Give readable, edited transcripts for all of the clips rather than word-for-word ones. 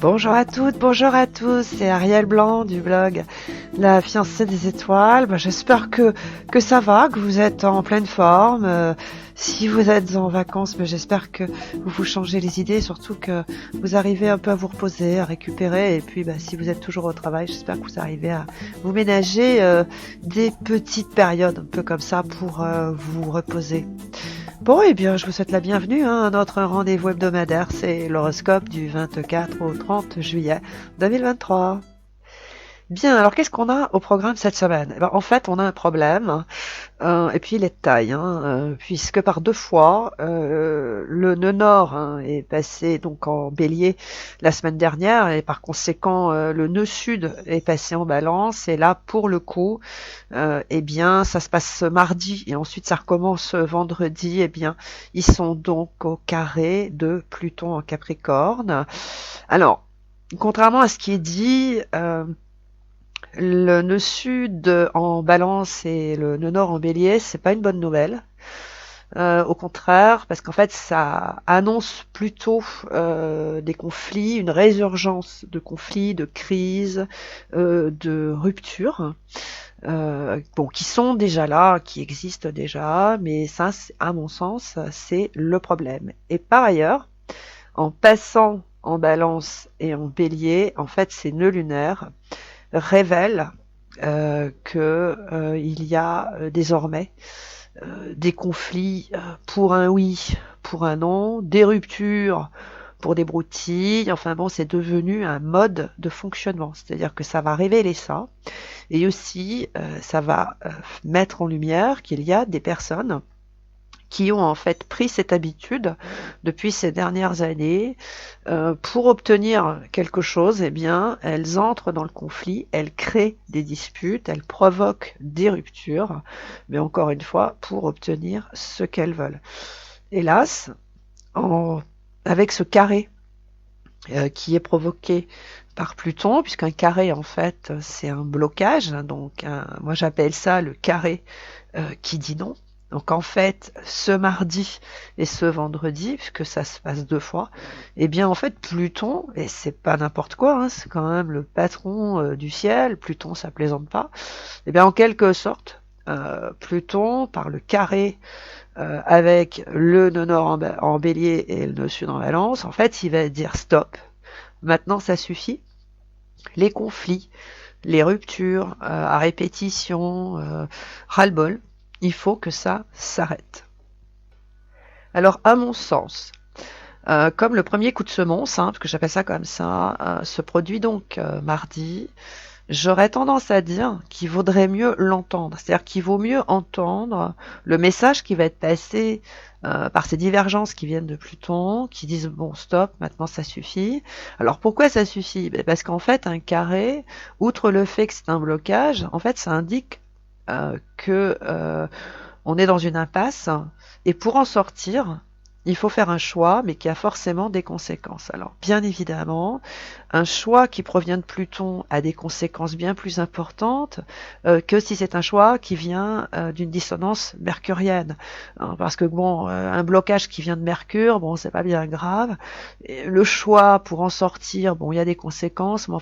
Bonjour à toutes, bonjour à tous, c'est Ariel Blanc du blog La fiancée des étoiles. J'espère que ça va, que vous êtes en pleine forme. Si vous êtes en vacances, j'espère que vous vous changez les idées, surtout que vous arrivez un peu à vous reposer, à récupérer. Et puis si vous êtes toujours au travail, j'espère que vous arrivez à vous ménager des petites périodes un peu comme ça pour vous reposer. Bon, je vous souhaite la bienvenue à notre rendez-vous hebdomadaire. C'est l'horoscope du 24 au 30 juillet 2023. Bien, alors qu'est-ce qu'on a au programme cette semaine? En fait, on a un problème, et puis il est de taille, puisque par deux fois, le nœud nord est passé donc en bélier la semaine dernière, et par conséquent, le nœud sud est passé en balance, et là, pour le coup, ça se passe mardi, et ensuite ça recommence vendredi, ils sont donc au carré de Pluton en Capricorne. Alors, contrairement à ce qui est dit, le nœud sud en balance et le nœud nord en bélier, c'est pas une bonne nouvelle. Au contraire, parce qu'en fait, ça annonce plutôt des conflits, une résurgence de conflits, de crises, de ruptures, qui sont déjà là, qui existent déjà, mais ça, à mon sens, c'est le problème. Et par ailleurs, en passant en balance et en bélier, en fait, ces nœuds lunaires révèle qu'il y a désormais des conflits pour un oui, pour un non, des ruptures pour des broutilles. C'est devenu un mode de fonctionnement. C'est-à-dire que ça va révéler ça. Et aussi, ça va mettre en lumière qu'il y a des personnes qui ont en fait pris cette habitude depuis ces dernières années. Pour obtenir quelque chose, elles entrent dans le conflit, elles créent des disputes, elles provoquent des ruptures, mais encore une fois, pour obtenir ce qu'elles veulent. Hélas, avec ce carré qui est provoqué par Pluton, puisqu'un carré, en fait, c'est un blocage, donc moi j'appelle ça le carré qui dit non. Donc en fait, ce mardi et ce vendredi, puisque ça se passe deux fois, en fait Pluton, et c'est pas n'importe quoi, c'est quand même le patron du ciel, Pluton ça plaisante pas, en quelque sorte, Pluton, par le carré avec le nœud nord en bélier et le nœud sud en balance, en fait il va dire stop, maintenant ça suffit, les conflits, les ruptures à répétition, ras-le-bol, il faut que ça s'arrête. Alors, à mon sens, comme le premier coup de semonce, parce que j'appelle ça comme ça, se produit donc mardi, j'aurais tendance à dire qu'il vaudrait mieux l'entendre. C'est-à-dire qu'il vaut mieux entendre le message qui va être passé par ces divergences qui viennent de Pluton, qui disent bon stop, maintenant ça suffit. Alors pourquoi ça suffit? Parce qu'en fait un carré, outre le fait que c'est un blocage, en fait ça indique que on est dans une impasse et pour en sortir, il faut faire un choix, mais qui a forcément des conséquences. Alors, bien évidemment, un choix qui provient de Pluton a des conséquences bien plus importantes que si c'est un choix qui vient d'une dissonance mercurienne. Parce que un blocage qui vient de Mercure, c'est pas bien grave. Et le choix pour en sortir, il y a des conséquences, mais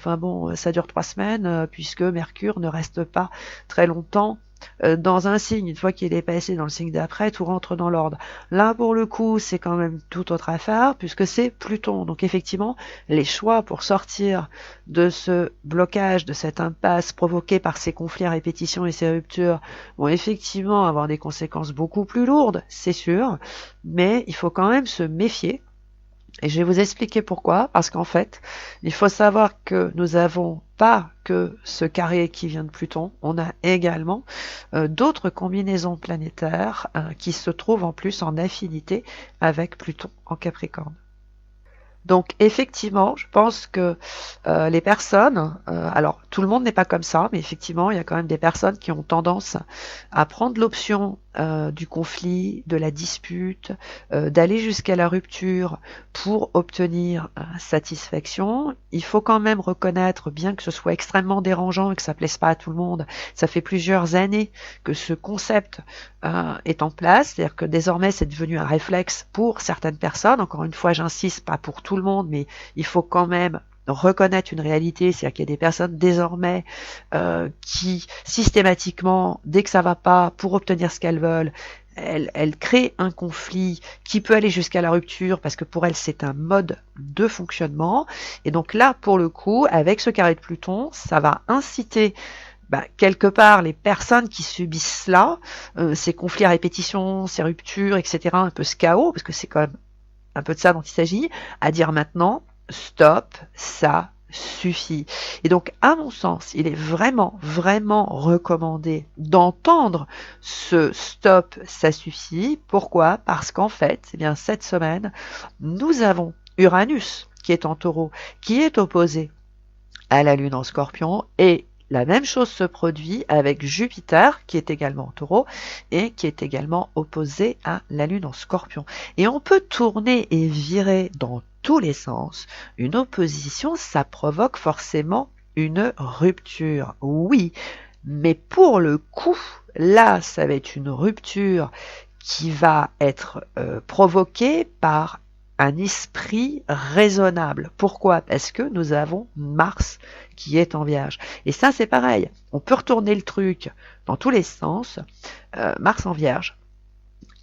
ça dure 3 semaines puisque Mercure ne reste pas très longtemps dans un signe. Une fois qu'il est passé dans le signe d'après, tout rentre dans l'ordre. Là, pour le coup, c'est quand même toute autre affaire, puisque c'est Pluton. Donc effectivement, les choix pour sortir de ce blocage, de cette impasse provoquée par ces conflits à répétition et ces ruptures, vont effectivement avoir des conséquences beaucoup plus lourdes, c'est sûr, mais il faut quand même se méfier. Et je vais vous expliquer pourquoi, parce qu'en fait, il faut savoir que nous avons pas que ce carré qui vient de Pluton, on a également d'autres combinaisons planétaires qui se trouvent en plus en affinité avec Pluton en Capricorne. Donc effectivement, je pense que les personnes, alors tout le monde n'est pas comme ça, mais effectivement, il y a quand même des personnes qui ont tendance à prendre l'option du conflit, de la dispute, d'aller jusqu'à la rupture pour obtenir satisfaction. Il faut quand même reconnaître, bien que ce soit extrêmement dérangeant et que ça plaise pas à tout le monde, ça fait plusieurs années que ce concept est en place, c'est-à-dire que désormais c'est devenu un réflexe pour certaines personnes. Encore une fois, j'insiste, pas pour tout le monde, mais il faut quand même reconnaître une réalité, c'est-à-dire qu'il y a des personnes désormais qui systématiquement, dès que ça va pas, pour obtenir ce qu'elles veulent, elles créent un conflit qui peut aller jusqu'à la rupture parce que pour elles c'est un mode de fonctionnement. Et donc là, pour le coup, avec ce carré de Pluton, ça va inciter quelque part les personnes qui subissent cela, ces conflits à répétition, ces ruptures, etc., un peu ce chaos, parce que c'est quand même un peu de ça dont il s'agit, à dire maintenant, stop, ça suffit. Et donc, à mon sens, il est vraiment, vraiment recommandé d'entendre ce stop, ça suffit. Pourquoi? Parce qu'en fait, eh bien, cette semaine, nous avons Uranus, qui est en Taureau, qui est opposé à la Lune en Scorpion, et la même chose se produit avec Jupiter, qui est également en Taureau, et qui est également opposé à la Lune en Scorpion. Et on peut tourner et virer dans tous les sens. Une opposition, ça provoque forcément une rupture. Oui, mais pour le coup, là, ça va être une rupture qui va être provoquée par un esprit raisonnable. Pourquoi? Parce que nous avons Mars qui est en Vierge. Et ça, c'est pareil. On peut retourner le truc dans tous les sens. Mars en Vierge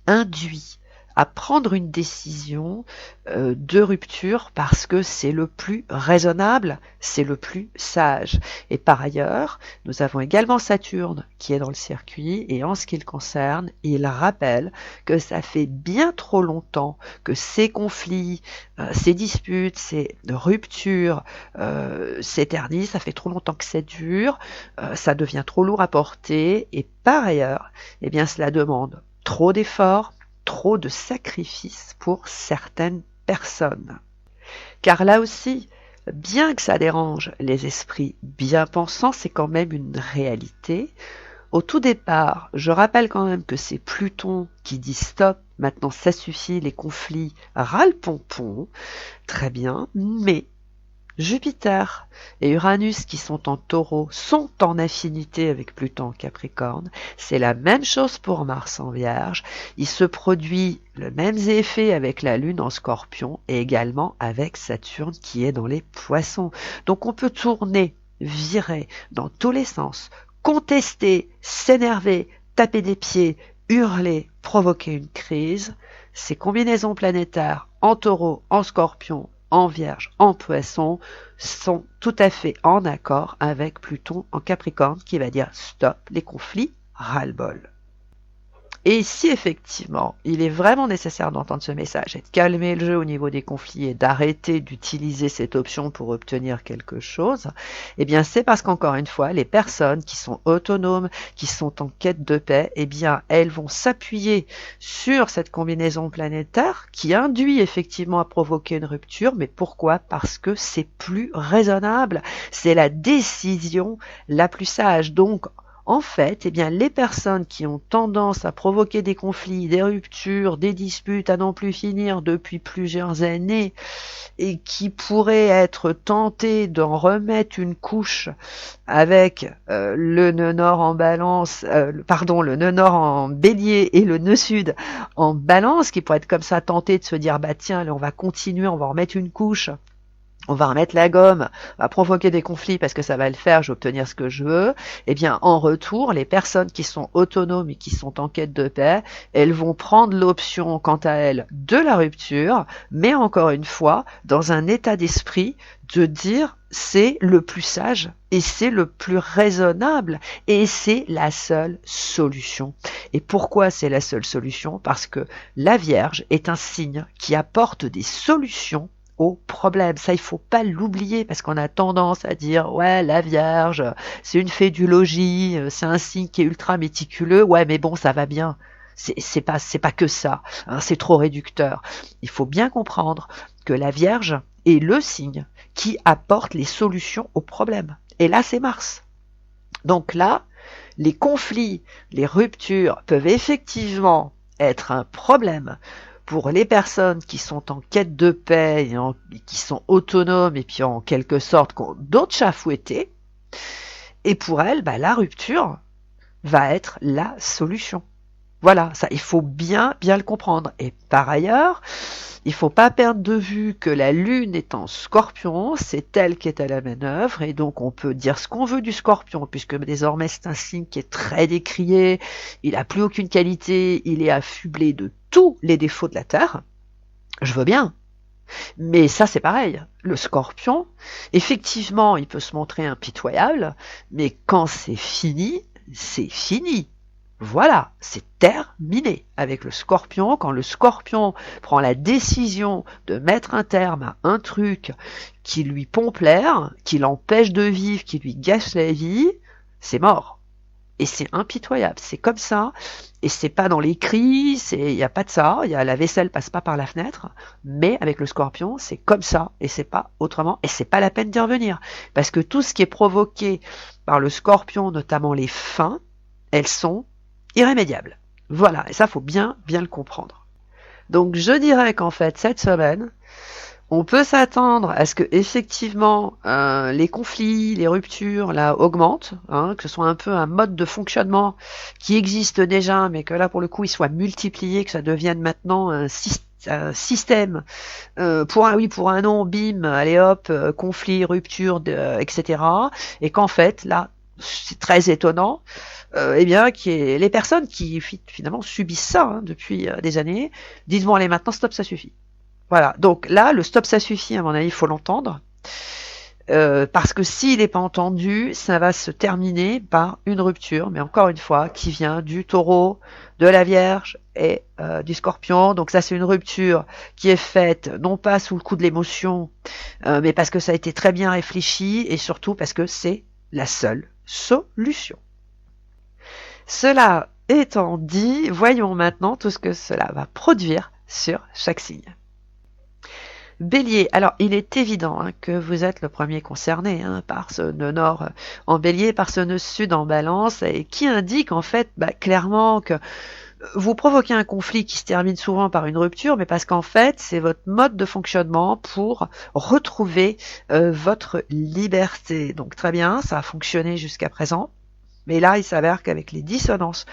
induit à prendre une décision de rupture parce que c'est le plus raisonnable, c'est le plus sage. Et par ailleurs, nous avons également Saturne qui est dans le circuit et en ce qui le concerne, il rappelle que ça fait bien trop longtemps que ces conflits, ces disputes, ces ruptures s'éternisent, ça fait trop longtemps que c'est dur, ça devient trop lourd à porter et par ailleurs, eh bien cela demande trop d'efforts, trop de sacrifices pour certaines personnes. Car là aussi, bien que ça dérange les esprits bien pensants, c'est quand même une réalité. Au tout départ, je rappelle quand même que c'est Pluton qui dit stop, maintenant ça suffit, les conflits ras-le-pompon, très bien, mais Jupiter et Uranus qui sont en Taureau sont en affinité avec Pluton en Capricorne. C'est la même chose pour Mars en Vierge. Il se produit le même effet avec la Lune en Scorpion et également avec Saturne qui est dans les Poissons. Donc on peut tourner, virer dans tous les sens, contester, s'énerver, taper des pieds, hurler, provoquer une crise. Ces combinaisons planétaires en Taureau, en Scorpion, en Vierge, en Poisson, sont tout à fait en accord avec Pluton en Capricorne qui va dire stop les conflits, ras-le-bol. Et si effectivement il est vraiment nécessaire d'entendre ce message et de calmer le jeu au niveau des conflits et d'arrêter d'utiliser cette option pour obtenir quelque chose, eh bien c'est parce qu'encore une fois, les personnes qui sont autonomes, qui sont en quête de paix, eh bien elles vont s'appuyer sur cette combinaison planétaire qui induit effectivement à provoquer une rupture. Mais pourquoi? Parce que c'est plus raisonnable, c'est la décision la plus sage. Donc en fait, eh bien, les personnes qui ont tendance à provoquer des conflits, des ruptures, des disputes à n'en plus finir depuis plusieurs années et qui pourraient être tentées d'en remettre une couche avec le nœud nord en balance, le nœud nord en bélier et le nœud sud en balance, qui pourraient être comme ça tentées de se dire bah tiens, là, on va continuer, on va en remettre une couche. On va remettre la gomme, on va provoquer des conflits parce que ça va le faire, je vais obtenir ce que je veux. Eh bien, en retour, les personnes qui sont autonomes et qui sont en quête de paix, elles vont prendre l'option, quant à elles, de la rupture, mais encore une fois, dans un état d'esprit de dire c'est le plus sage et c'est le plus raisonnable et c'est la seule solution. Et pourquoi c'est la seule solution? Parce que la Vierge est un signe qui apporte des solutions au problème. Ça, il faut pas l'oublier parce qu'on a tendance à dire ouais, la Vierge, c'est une fée du logis, c'est un signe qui est ultra méticuleux. Ouais, mais bon, ça va bien. C'est pas que ça. Hein, c'est trop réducteur. Il faut bien comprendre que la Vierge est le signe qui apporte les solutions aux problèmes. Et là, c'est Mars. Donc là, les conflits, les ruptures peuvent effectivement être un problème pour les personnes qui sont en quête de paix et qui sont autonomes et puis en quelque sorte d'autres chats fouettés. Et pour elles, la rupture va être la solution. Voilà, ça, il faut bien le comprendre. Et par ailleurs, Il faut pas perdre de vue que la Lune est en Scorpion, c'est elle qui est à la manœuvre, et donc on peut dire ce qu'on veut du Scorpion, puisque désormais c'est un signe qui est très décrié, il n'a plus aucune qualité, il est affublé de tous les défauts de la Terre. Je veux bien. Mais ça, c'est pareil. Le Scorpion, effectivement, il peut se montrer impitoyable, mais quand c'est fini, c'est fini. Voilà, c'est terminé avec le Scorpion. Quand le Scorpion prend la décision de mettre un terme à un truc qui lui pompe l'air, qui l'empêche de vivre, qui lui gâche la vie, c'est mort. Et c'est impitoyable, c'est comme ça, et c'est pas dans les cris, il n'y a pas de ça, la vaisselle passe pas par la fenêtre, mais avec le Scorpion, c'est comme ça, et c'est pas autrement, et c'est pas la peine d'y revenir, parce que tout ce qui est provoqué par le Scorpion, notamment les fins, elles sont irrémédiables. Voilà, et ça faut bien le comprendre. Donc je dirais qu'en fait, cette semaine, on peut s'attendre à ce que effectivement les conflits, les ruptures là augmentent, que ce soit un peu un mode de fonctionnement qui existe déjà, mais que là pour le coup il soit multiplié, que ça devienne maintenant un système pour un oui, pour un non, bim, allez hop, conflit, rupture, etc. Et qu'en fait là c'est très étonnant, eh bien, les personnes qui finalement subissent ça depuis des années disent bon allez maintenant stop, ça suffit. Voilà, donc là, le stop, ça suffit, à mon avis, il faut l'entendre. Parce que s'il n'est pas entendu, ça va se terminer par une rupture, mais encore une fois, qui vient du Taureau, de la Vierge et du Scorpion. Donc ça, c'est une rupture qui est faite, non pas sous le coup de l'émotion, mais parce que ça a été très bien réfléchi, et surtout parce que c'est la seule solution. Cela étant dit, voyons maintenant tout ce que cela va produire sur chaque signe. Bélier, alors il est évident que vous êtes le premier concerné par ce nœud nord en Bélier, par ce nœud sud en Balance, et qui indique en fait clairement que vous provoquez un conflit qui se termine souvent par une rupture, mais parce qu'en fait c'est votre mode de fonctionnement pour retrouver votre liberté. Donc très bien, ça a fonctionné jusqu'à présent, mais là il s'avère qu'avec les dissonances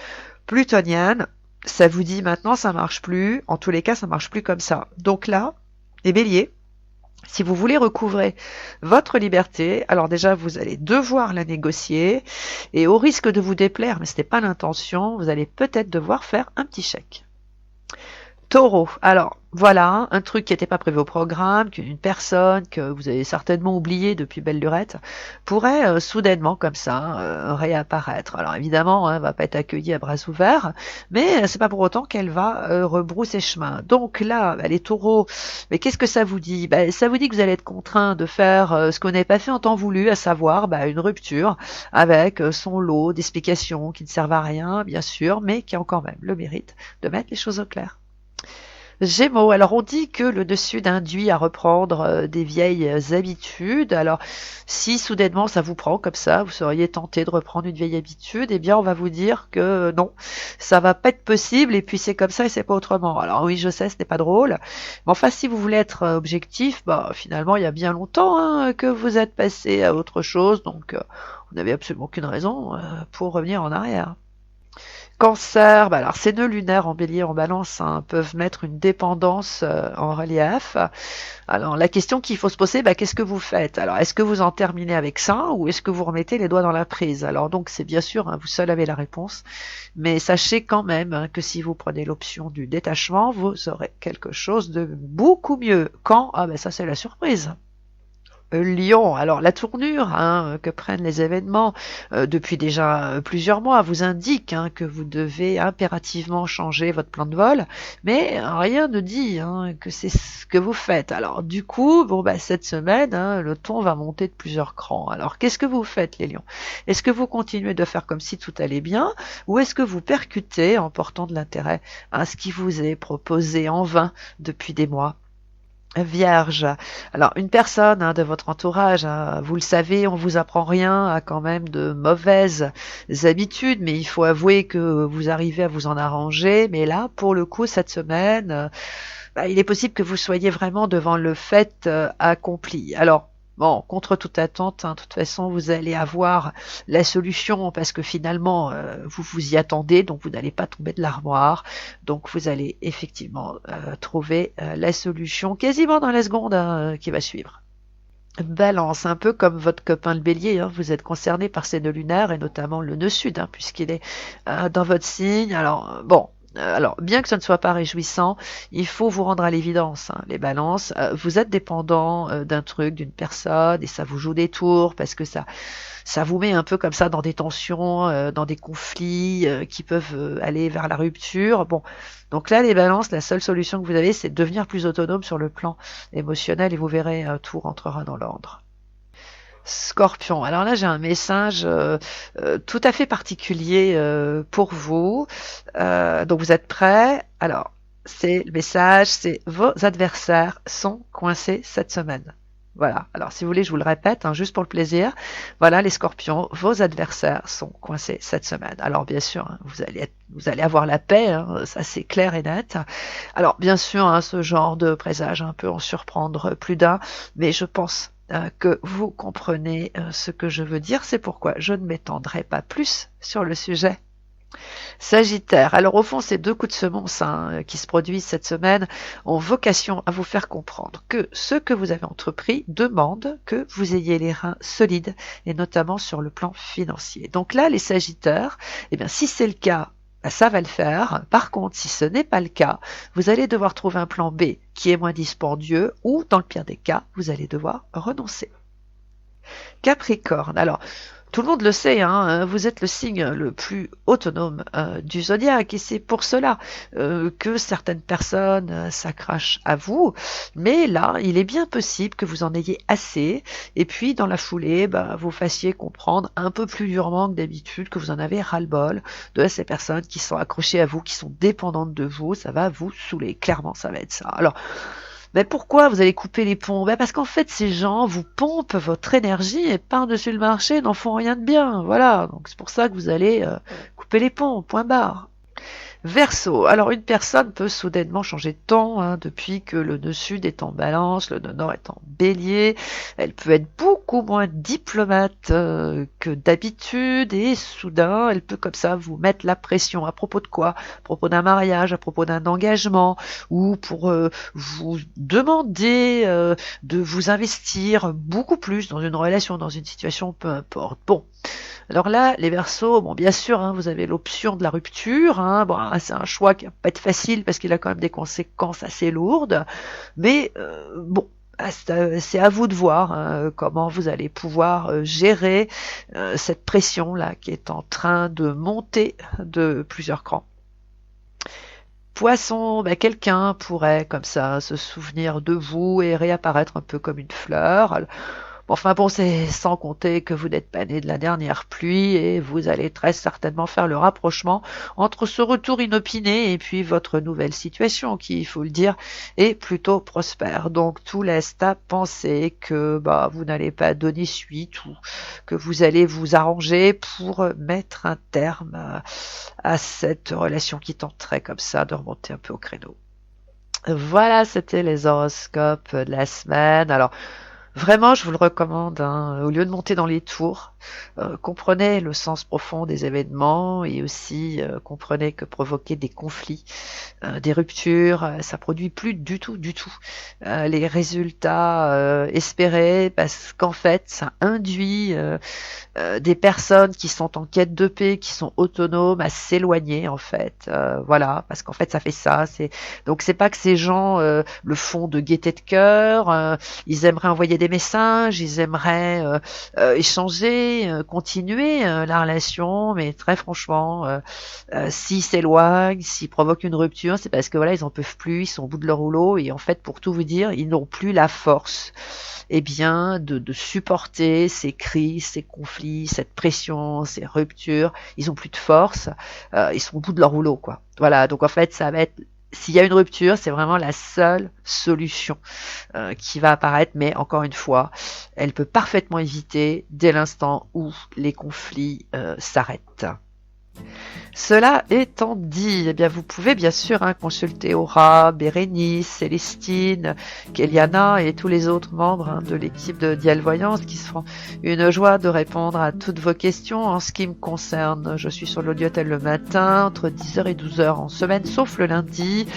plutoniennes, ça vous dit maintenant ça marche plus, en tous les cas ça marche plus comme ça. Donc là, les béliers, si vous voulez recouvrer votre liberté, alors déjà vous allez devoir la négocier, et au risque de vous déplaire, mais ce n'est pas l'intention, vous allez peut-être devoir faire un petit chèque. Taureau, alors voilà, un truc qui n'était pas prévu au programme, qu'une personne que vous avez certainement oublié depuis belle lurette pourrait soudainement comme ça réapparaître. Alors évidemment, elle va pas être accueillie à bras ouverts, mais c'est pas pour autant qu'elle va rebrousser chemin. Donc là, les taureaux, mais qu'est-ce que ça vous dit? Ça vous dit que vous allez être contraint de faire ce qu'on n'avait pas fait en temps voulu, à savoir une rupture avec son lot d'explications qui ne servent à rien, bien sûr, mais qui ont quand même le mérite de mettre les choses au clair. Gémeaux, alors on dit que le dessus induit à reprendre des vieilles habitudes. Alors si soudainement ça vous prend comme ça, vous seriez tenté de reprendre une vieille habitude, eh bien on va vous dire que non, ça va pas être possible, et puis c'est comme ça et c'est pas autrement. Alors oui, je sais, ce n'est pas drôle, mais enfin si vous voulez être objectif, finalement il y a bien longtemps que vous êtes passé à autre chose, donc vous n'avez absolument aucune raison pour revenir en arrière. Cancer, alors ces nœuds lunaires en bélier, en balance, peuvent mettre une dépendance en relief. Alors la question qu'il faut se poser, qu'est-ce que vous faites? Alors est-ce que vous en terminez avec ça, ou est-ce que vous remettez les doigts dans la prise? Alors donc c'est bien sûr, vous seul avez la réponse, mais sachez quand même que si vous prenez l'option du détachement, vous aurez quelque chose de beaucoup mieux. Quand? Ça c'est la surprise. Lion, alors la tournure que prennent les événements depuis déjà plusieurs mois vous indique que vous devez impérativement changer votre plan de vol, mais rien ne dit que c'est ce que vous faites. Alors du coup, cette semaine, le ton va monter de plusieurs crans. Alors qu'est-ce que vous faites, les lions? Est-ce que vous continuez de faire comme si tout allait bien, ou est-ce que vous percutez en portant de l'intérêt à ce qui vous est proposé en vain depuis des mois? Vierge, alors une personne de votre entourage, vous le savez, on vous apprend rien, a quand même de mauvaises habitudes, mais il faut avouer que vous arrivez à vous en arranger. Mais là, pour le coup, cette semaine, il est possible que vous soyez vraiment devant le fait accompli. Alors, bon, contre toute attente, hein, de toute façon, vous allez avoir la solution parce que finalement, vous vous y attendez, donc vous n'allez pas tomber de l'armoire. Donc vous allez effectivement trouver la solution quasiment dans la seconde qui va suivre. Balance, un peu comme votre copain le bélier, hein, vous êtes concerné par ces nœuds lunaires et notamment le nœud sud, hein, puisqu'il est dans votre signe. Alors bon, alors bien que ce ne soit pas réjouissant, il faut vous rendre à l'évidence, hein, les balances. Vous êtes dépendant d'un truc, d'une personne, et ça vous joue des tours parce que ça vous met un peu comme ça dans des tensions, dans des conflits qui peuvent aller vers la rupture. Bon, donc là, les balances, la seule solution que vous avez, c'est de devenir plus autonome sur le plan émotionnel et vous verrez, tout rentrera dans l'ordre. Scorpion, alors là j'ai un message tout à fait particulier pour vous. Donc vous êtes prêts? Alors, c'est le message, c'est vos adversaires sont coincés cette semaine. Voilà, alors si vous voulez, je vous le répète, hein, juste pour le plaisir. Voilà les scorpions, vos adversaires sont coincés cette semaine. Alors bien sûr, hein, vous allez avoir la paix, hein, ça c'est clair et net. Alors bien sûr, hein, ce genre de présage peut en surprendre plus d'un, mais je pense que vous comprenez ce que je veux dire. C'est pourquoi je ne m'étendrai pas plus sur le sujet. Sagittaire. Alors au fond, ces deux coups de semonce qui se produisent cette semaine ont vocation à vous faire comprendre que ce que vous avez entrepris demande que vous ayez les reins solides et notamment sur le plan financier. Donc là, les Sagittaires, eh bien, si c'est le cas, ça va le faire. Par contre, si ce n'est pas le cas, vous allez devoir trouver un plan B qui est moins dispendieux ou, dans le pire des cas, vous allez devoir renoncer. Capricorne. Alors, tout le monde le sait, hein, vous êtes le signe le plus autonome du zodiaque et c'est pour cela que certaines personnes s'accrochent à vous. Mais là, il est bien possible que vous en ayez assez et puis dans la foulée, vous fassiez comprendre un peu plus durement que d'habitude que vous en avez ras-le-bol de ces personnes qui sont accrochées à vous, qui sont dépendantes de vous. Ça va vous saouler, clairement, ça va être ça. Alors, mais pourquoi vous allez couper les ponts? Parce qu'en fait, ces gens vous pompent votre énergie et par-dessus le marché n'en font rien de bien. Voilà, donc c'est pour ça que vous allez couper les ponts, point barre. Verseau, alors une personne peut soudainement changer de ton depuis que le nœud sud est en balance, le nœud nord est en bélier. Elle peut être beaucoup moins diplomate que d'habitude et soudain elle peut comme ça vous mettre la pression. À propos de quoi? À propos d'un mariage, à propos d'un engagement ou pour vous demander de vous investir beaucoup plus dans une relation, dans une situation, peu importe. Bon. Alors là, les Verseaux, bon, bien sûr, vous avez l'option de la rupture. Bon, c'est un choix qui va pas être facile parce qu'il a quand même des conséquences assez lourdes. Mais bon, c'est à vous de voir comment vous allez pouvoir gérer cette pression-là qui est en train de monter de plusieurs crans. Poisson, quelqu'un pourrait comme ça se souvenir de vous et réapparaître un peu comme une fleur. Enfin bon, c'est sans compter que vous n'êtes pas né de la dernière pluie et vous allez très certainement faire le rapprochement entre ce retour inopiné et puis votre nouvelle situation qui, il faut le dire, est plutôt prospère. Donc tout laisse à penser que vous n'allez pas donner suite ou que vous allez vous arranger pour mettre un terme à cette relation qui tenterait comme ça de remonter un peu au créneau. Voilà, c'était les horoscopes de la semaine. Alors, vraiment, je vous le recommande, au lieu de monter dans les tours, comprenez le sens profond des événements et aussi comprenez que provoquer des conflits, des ruptures, ça produit plus du tout les résultats espérés parce qu'en fait, ça induit des personnes qui sont en quête de paix, qui sont autonomes, à s'éloigner en fait. Voilà, parce qu'en fait, ça fait ça. Donc c'est pas que ces gens le font de gaieté de cœur. Ils aimeraient envoyer des messages, ils aimeraient échanger, continuer la relation, mais très franchement, s'ils s'éloignent, s'ils provoquent une rupture, c'est parce que voilà, ils en peuvent plus, ils sont au bout de leur rouleau et en fait, pour tout vous dire, ils n'ont plus la force, de supporter ces crises, ces conflits, cette pression, ces ruptures. Ils ont plus de force, ils sont au bout de leur rouleau, quoi. Voilà, donc en fait, ça va être s'il y a une rupture, c'est vraiment la seule solution qui va apparaître, mais encore une fois, elle peut parfaitement éviter dès l'instant où les conflits s'arrêtent. Cela étant dit, eh bien vous pouvez bien sûr consulter Aura, Bérénice, Célestine, Kéliana et tous les autres membres de l'équipe de Dial Voyance qui se feront une joie de répondre à toutes vos questions. En ce qui me concerne, je suis sur l'Audiotel le matin entre 10h et 12h en semaine, sauf le lundi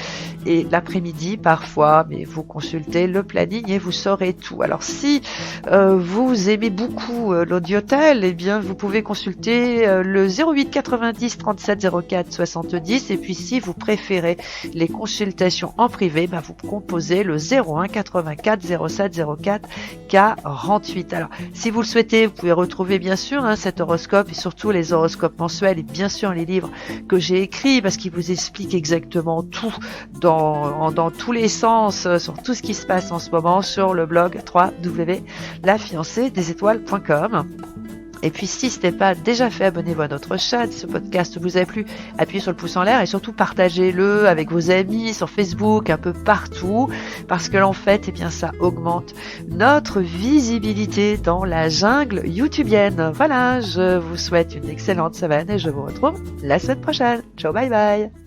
et l'après-midi parfois, mais vous consultez le planning et vous saurez tout. Alors si vous aimez beaucoup l'Audiotel, eh bien vous pouvez consulter le 08 90 37 04 70 et puis si vous préférez les consultations en privé, vous composez le 01 84 07 04 48. Alors si vous le souhaitez, vous pouvez retrouver bien sûr cet horoscope et surtout les horoscopes mensuels et bien sûr les livres que j'ai écrits parce qu'ils vous expliquent exactement tout dans tous les sens sur tout ce qui se passe en ce moment sur le blog www.lafiancéedesétoiles.com. Et puis si ce n'est pas déjà fait, abonnez-vous à notre chaîne. Si ce podcast vous a plu, appuyez sur le pouce en l'air et surtout partagez-le avec vos amis sur Facebook, un peu partout, parce que en fait, ça augmente notre visibilité dans la jungle youtubienne. Voilà, je vous souhaite une excellente semaine et je vous retrouve la semaine prochaine. Ciao, bye bye.